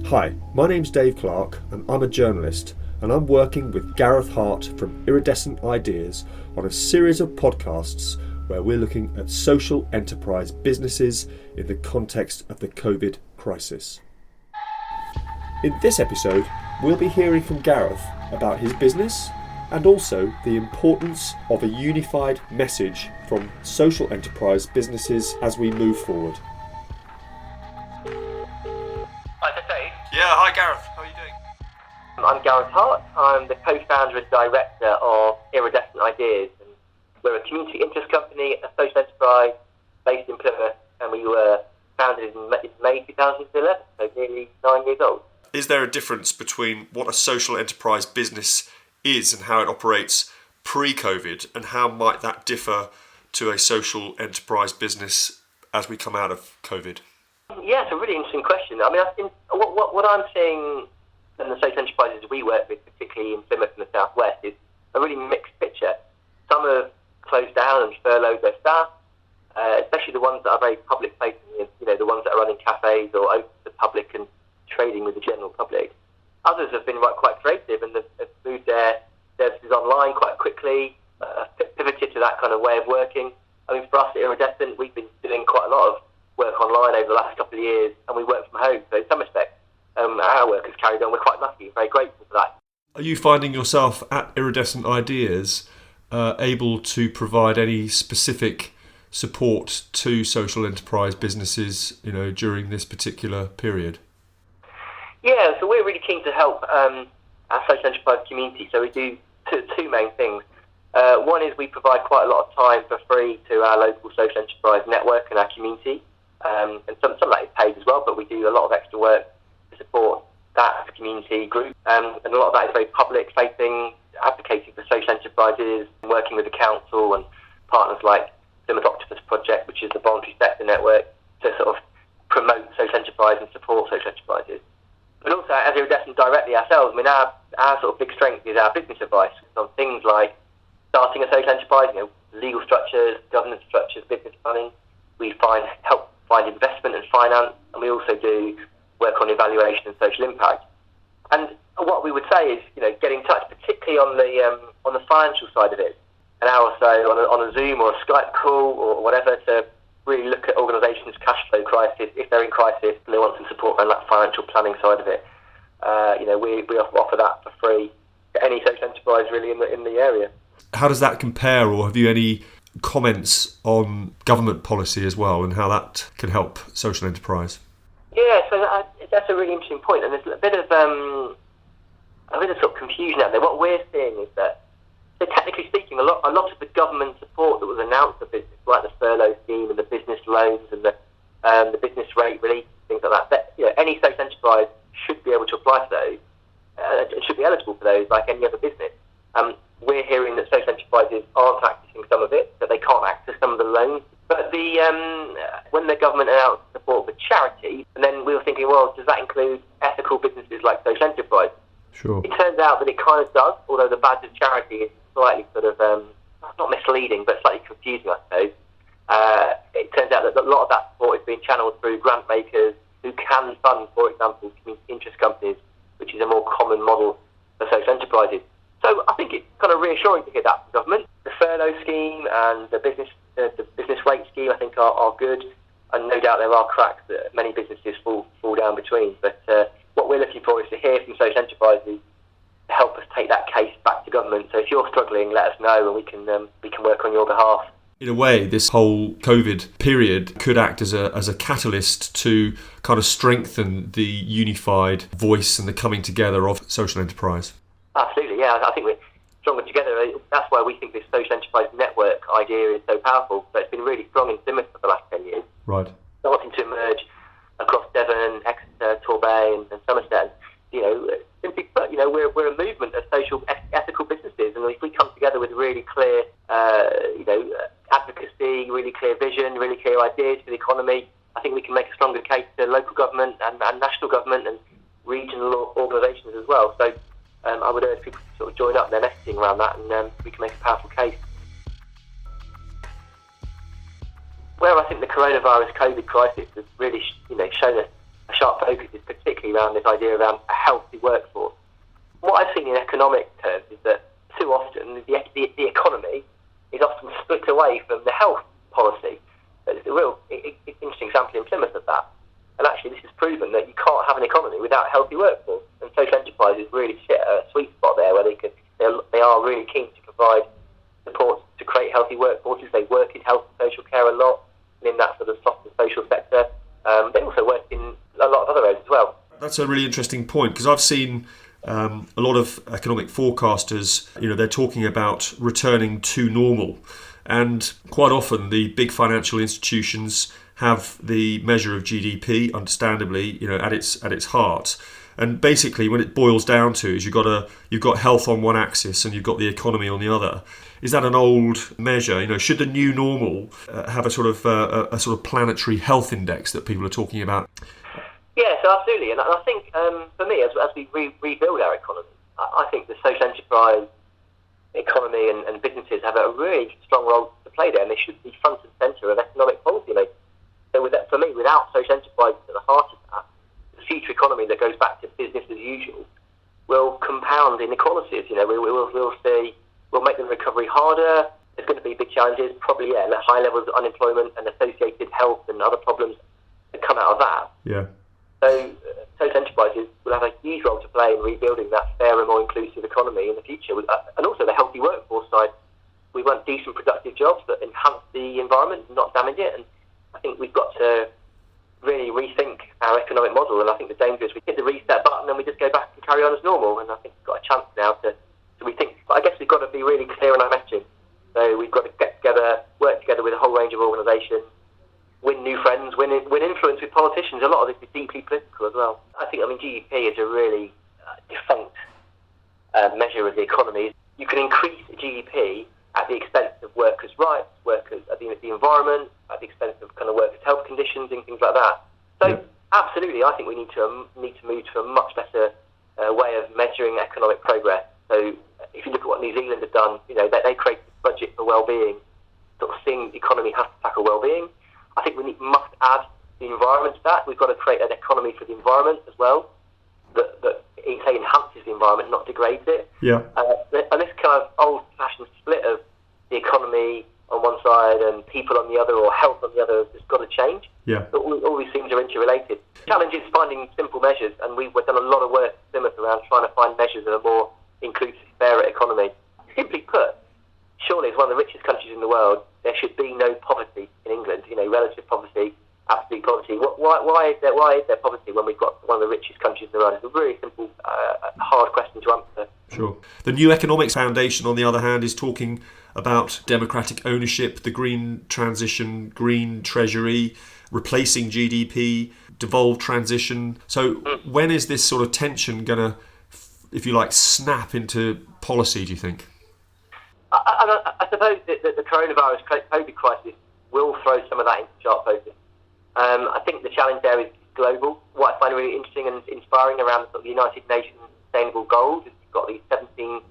Hi, my name's Dave Clark and I'm a journalist, and I'm working with Gareth Hart from Iridescent Ideas on a series of podcasts where we're looking at social enterprise businesses in the context of the COVID crisis. In this episode, we'll be hearing from Gareth about his business and also the importance of a unified message from social enterprise businesses as we move forward. Hi, Dave. Yeah, hi Gareth, how are you doing? I'm Gareth Hart. I'm the co-founder and director of Iridescent Ideas. And we're a community interest company, a social enterprise based in Plymouth, and we were founded in May 2011, so nearly 9 years old. Is there a difference between what a social enterprise business is and how it operates pre-COVID, and how might that differ to a social enterprise business as we come out of COVID? Yeah, it's a really interesting question. I mean, I think what I'm seeing in the social enterprises we work with, particularly in Plymouth and the southwest, is a really mixed picture. Some have closed down and furloughed their staff, especially the ones that are very public facing, the ones that are running cafes or open to the public and trading with the general public. Others have been quite creative and have moved their services online quite quickly, pivoted to that kind of way of working. I mean, for us at Iridescent, we've been doing quite a lot of work online over the last couple of years, and we work from home. So in some respects, our work has carried on. We're quite lucky, very grateful for that. Are you finding yourself at Iridescent Ideas able to provide any specific support to social enterprise businesses, during this particular period? Yeah, so we're really keen to help our social enterprise community. So we do two main things. One is we provide quite a lot of time for free to our local social enterprise network and our community. And some of that is paid as well, but we do a lot of extra work to support that community group. And a lot of that is very public facing, advocating for social enterprises, working with the council and partners like Plymouth Octopus Project, which is the voluntary sector network, to sort of promote social enterprise and support social enterprises. But also, as Iridescent directly ourselves, I mean, our sort of big strength is our business advice on things like starting a social enterprise, legal structures, governance structures, business planning. We help find investment and finance, and we also do work on evaluation and social impact. And what we would say is, get in touch, particularly on the financial side of it, an hour or so on a Zoom or a Skype call or whatever, to really look at organisations' cash flow crisis, if they're in crisis and they want some support on that financial planning side of it. We offer that for free to any social enterprise really in the area. How does that compare, or have you any comments on government policy as well and how that can help social enterprise? Yeah, so that's a really interesting point, and there's a bit of sort of confusion out there. What we're seeing is that, so technically speaking, a lot of the government support that was announced for business, like the furlough scheme and the business loans and the business rate relief, things like that, any social enterprise should be able to apply for those and should be eligible for those like any other business. We're hearing that social enterprises aren't accessing some of it, that they can't access some of the loans. But when the government announced support for charity, and then we were thinking, well, does that include ethical businesses like social enterprise? Sure. It turns out that it kind of does, although the badge of charity is slightly sort of, not misleading, but slightly confusing, I suppose. It turns out that a lot of that support is being channeled through grant makers who can fund, for example, community interest companies, which is a more common model for social enterprises. So I think it's kind of reassuring to hear that from government. The furlough scheme and the business rate scheme, I think, are good. And no doubt there are cracks that many businesses fall down between. But what we're looking for is to hear from social enterprises to help us take that case back to government. So if you're struggling, let us know, and we can work on your behalf. In a way, this whole COVID period could act as a catalyst to kind of strengthen the unified voice and the coming together of social enterprise. Absolutely, yeah. I think we're stronger together. That's why we think this social enterprise network idea is so powerful. So it's been really strong in Plymouth for the last 10 years. Right. Starting to emerge across Devon, Exeter, Torbay and Somerset. Simply put, we're a movement of social ethical businesses, and if we come together with really clear, advocacy, really clear vision, really clear ideas for the economy, I think we can make a stronger case to local government and national government and regional organisations as well. So I would urge people to sort of join up their messaging around that, and we can make a powerful case. Where I think the coronavirus COVID crisis has really, shown a sharp focus is particularly around this idea around a healthy workforce. What I've seen in economic terms is that too often the economy is often split away from the health policy. There's a real interesting example in Plymouth of that. And actually this has proven that you can't have an economy without a healthy workforce. And social enterprises really sit at a sweet spot there where they are really keen to provide support to create healthy workforces. They work in health and social care a lot, and in that sort of soft and social sector. They also work in a lot of other areas as well. That's a really interesting point, because I've seen a lot of economic forecasters, they're talking about returning to normal. And quite often the big financial institutions have the measure of GDP, understandably, at its heart. And basically, when it boils down to is you've got health on one axis and you've got the economy on the other. Is that an old measure? Should the new normal have a sort of planetary health index that people are talking about? Yes, absolutely. And I think for me, as we rebuild our economy, I think the social enterprise economy and businesses have a really strong role to play there, and they should be front and centre of economic policy making. So for me, without social enterprises at the heart of that, the future economy that goes back to business as usual will compound inequalities. We'll make the recovery harder. There's going to be big challenges, probably high levels of unemployment and associated health and other problems that come out of that. Yeah. So social enterprises will have a huge role to play in rebuilding that fairer, more inclusive economy in the future. And also the healthy workforce side. We want decent, productive jobs that enhance the environment, not damage it. And I think we've got to really rethink our economic model. And I think the danger is we hit the reset button and we just go back and carry on as normal. And I think we've got a chance now to rethink. But I guess we've got to be really clear on our messaging. So we've got to get together, work together with a whole range of organisations, win new friends, win influence with politicians. A lot of this is deeply political as well. I think, GDP is a really defunct measure of the economy. You can increase GDP at the expense of workers' rights, at the environment, at the expense of kind of workers' health conditions and things like that. So absolutely, I think we need to move to a much better way of measuring economic progress. So if you look at what New Zealand have done, they created a budget for well-being, sort of seeing the economy has to tackle well-being. I think must add the environment to that. We've got to create an economy for the environment as well that enhances the environment, not degrades it. Yeah. And this kind of old-fashioned split of the economy on one side and people on the other, or health on the other, has got to change. Yeah. All these things are interrelated. The challenge is finding simple measures, and we've done a lot of work at Plymouth around trying to find measures of a more inclusive, fairer economy. Simply put, surely as one of the richest countries in the world, there should be no poverty in England. Relative poverty, absolute poverty. Why is there poverty when we've got one of the richest countries in the world? It's a really simple, hard question to answer. Sure. The New Economics Foundation, on the other hand, is talking about democratic ownership, the green transition, green treasury, replacing GDP, devolved transition. So when is this sort of tension going to, if you like, snap into policy, do you think? I suppose that the coronavirus COVID crisis will throw some of that into sharp focus. I think the challenge there is global. What I find really interesting and inspiring around the United Nations Sustainable Goals is you've got these 17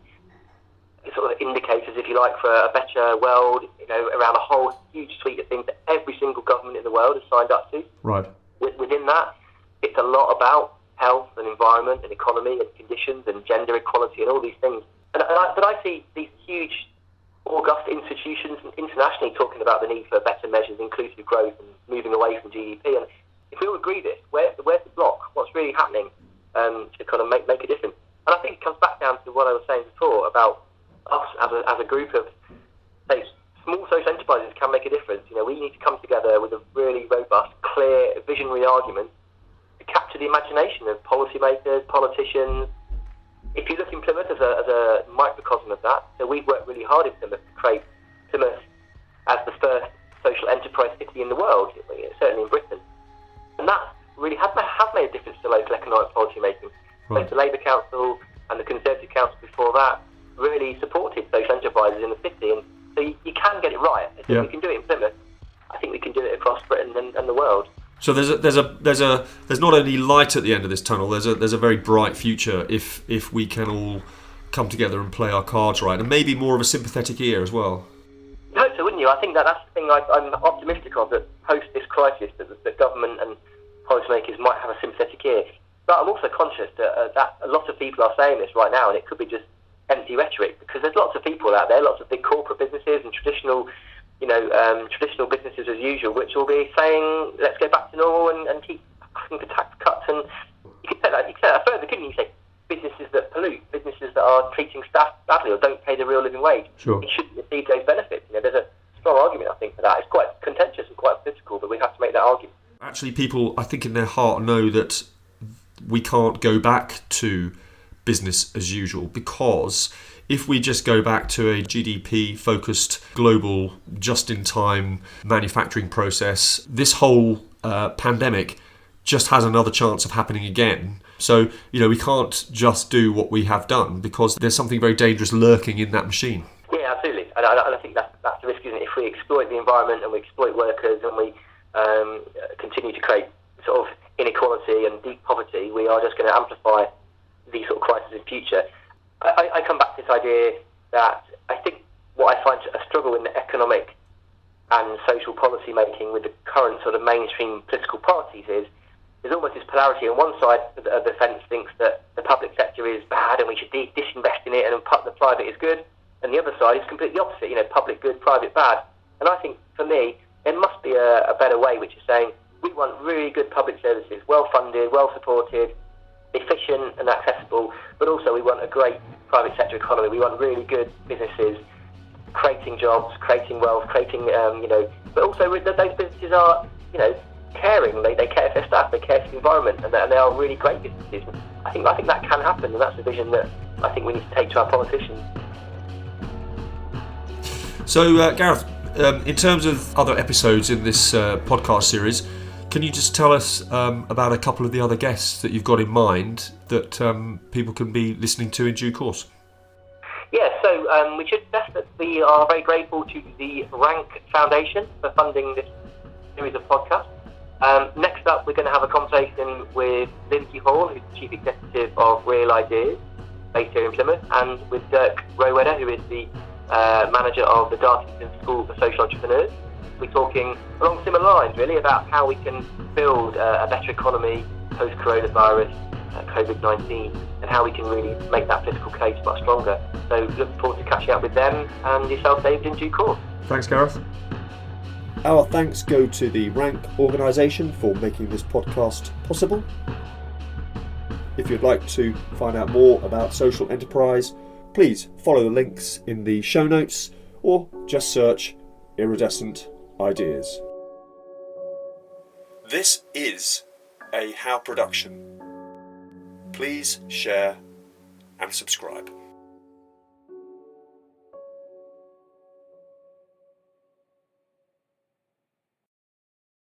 sort of indicators, if you like, for a better world, around a whole huge suite of things that every single government in the world has signed up to. Right. Within that, it's a lot about health and environment and economy and conditions and gender equality and all these things. But I see these huge, august institutions internationally talking about the need for better measures, inclusive growth and moving away from GDP. And if we all agree this, where's the block? What's really happening to kind of make a difference? And I think it comes back down to what I was saying before about us as a group of, say, small social enterprises can make a difference. We need to come together with a really robust, clear, visionary argument to capture the imagination of policymakers, politicians. If you look in Plymouth as a microcosm of that, so we've worked really hard in Plymouth to create Plymouth as the first social enterprise city in the world, certainly in Britain. And that really has made a difference to local economic policy making. Right. Both the Labour Council and the Conservative Council before that really supported social enterprises in the city, and so you can get it right. If we can do it in Plymouth, I think we can do it across Britain and the world. So there's not only light at the end of this tunnel. There's a very bright future if we can all come together and play our cards right, and maybe more of a sympathetic ear as well. You hope so, wouldn't you? I think that's the thing I'm optimistic of, that post this crisis, that government and policymakers might have a sympathetic ear. But I'm also conscious that a lot of people are saying this right now, and it could be just empty rhetoric, because there's lots of people out there, lots of big corporate businesses and traditional businesses as usual, which will be saying, let's go back to normal and keep asking for tax cuts. And you could say that further, couldn't you? Say businesses that pollute, businesses that are treating staff badly or don't pay the real living wage, Sure. It shouldn't receive those benefits. There's a strong argument, I think, for that. It's quite contentious and quite political, but we have to make that argument. Actually, people, I think in their heart, know that we can't go back to business as usual, because if we just go back to a GDP-focused, global, just-in-time manufacturing process, this whole pandemic just has another chance of happening again. So, we can't just do what we have done, because there's something very dangerous lurking in that machine. Yeah, absolutely. And I think that's the risk, isn't it? If we exploit the environment and we exploit workers and we continue to create sort of inequality and deep poverty, we are just going to amplify these sort of crises in future. I come back to this idea that I think what I find a struggle in the economic and social policy making with the current sort of mainstream political parties is there's almost this polarity. On one side of the fence thinks that the public sector is bad and we should disinvest in it, and the private is good, and the other side is completely opposite, public good, private bad. And I think, for me, there must be a better way, which is saying we want really good public services, well-funded, well-supported, efficient and accessible, but also we want a great private sector economy. We want really good businesses creating jobs, creating wealth, creating, but also those businesses are, caring. They care for their staff, they care for the environment, and they are really great businesses. I think that can happen, and that's the vision that I think we need to take to our politicians. So, Gareth, in terms of other episodes in this podcast series, can you just tell us about a couple of the other guests that you've got in mind that people can be listening to in due course? Yeah, so we are very grateful to the Rank Foundation for funding this series of podcasts. Next up, we're going to have a conversation with Lindsay Hall, who's the Chief Executive of Real Ideas, based here in Plymouth, and with Dirk Rowetter, who is the manager of the Dartington School for Social Entrepreneurs. We're talking along similar lines, really, about how we can build a better economy post-coronavirus, COVID-19, and how we can really make that political case much stronger. So look forward to catching up with them and yourself, David, in due course. Thanks, Gareth. Our thanks go to the Rank organisation for making this podcast possible. If you'd like to find out more about social enterprise, please follow the links in the show notes or just search Iridescent Ideas. This is a How production. Please share and subscribe.